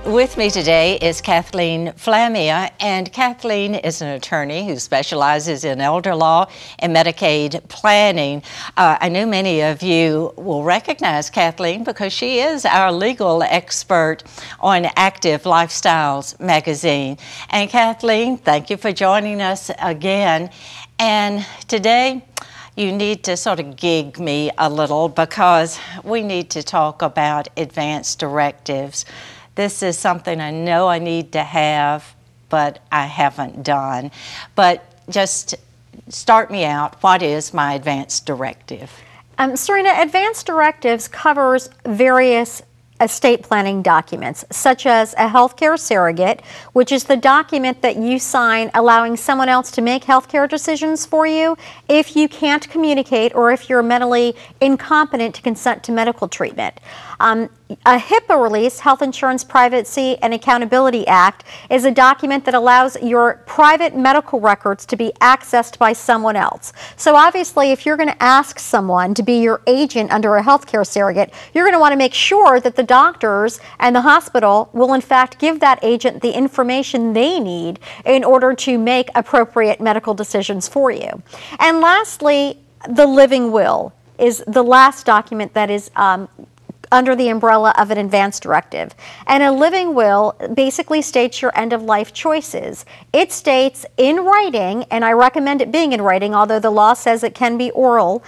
With me today is Kathleen Flammia, and Kathleen is an attorney who specializes in elder law and Medicaid planning. I know many of you will recognize Kathleen because she is our legal expert on Active Lifestyles magazine. And Kathleen, thank you for joining us again. And today, you need to sort of gig me a little because we need to talk about advanced directives. This is something I know I need to have, but I haven't done. But just start me out. What is my advanced directive? Serena, advanced directives covers various estate planning documents, such as a healthcare surrogate, which is the document that you sign allowing someone else to make healthcare decisions for you if you can't communicate or if you're mentally incompetent to consent to medical treatment. A HIPAA release, Health Insurance Privacy and Accountability Act, is a document that allows your private medical records to be accessed by someone else. So obviously, if you're going to ask someone to be your agent under a healthcare surrogate, you're going to want to make sure that the doctors and the hospital will in fact give that agent the information they need in order to make appropriate medical decisions for you. And lastly, the living will is the last document that is under the umbrella of an advanced directive. And a living will basically states your end-of-life choices. It states in writing, and I recommend it being in writing, although the law says it can be oral,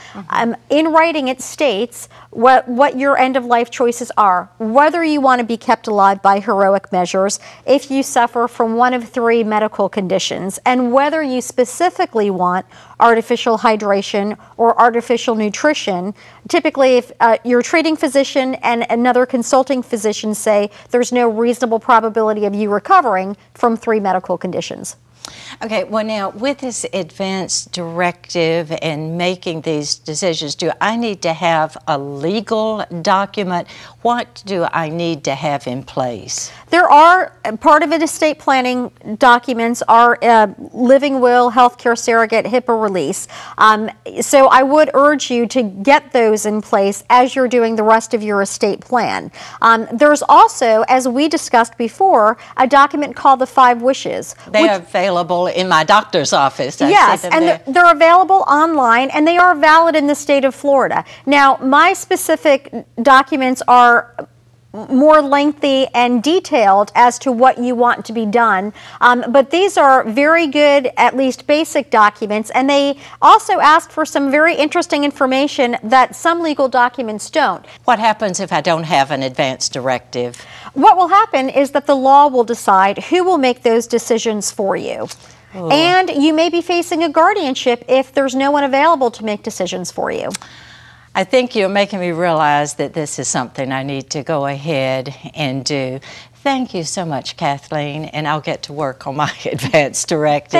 in writing it states what your end-of-life choices are, whether you want to be kept alive by heroic measures, if you suffer from one of 3 medical conditions, and whether you specifically want artificial hydration or artificial nutrition. Typically, if your treating physician and another consulting physician say there's no reasonable probability of you recovering from 3 medical conditions. Okay, well now, with this advanced directive and making these decisions, do I need to have a legal document? What do I need to have in place? There are, part of it, estate planning documents are living will, healthcare surrogate, HIPAA release. So I would urge you to get those in place as you're doing the rest of your estate plan. There's also, as we discussed before, a document called the 5 Wishes. They are available in my doctor's office. Yes, and they're available online, and they are valid in the state of Florida. Now, my specific documents are more lengthy and detailed as to what you want to be done, but these are very good, at least basic documents, and they also ask for some very interesting information that some legal documents don't. What happens if I don't have an advanced directive? What will happen is that the law will decide who will make those decisions for you. Oh. And you may be facing a guardianship if there's no one available to make decisions for you. I think you're making me realize that this is something I need to go ahead and do. Thank you so much, Kathleen, and I'll get to work on my advanced directive.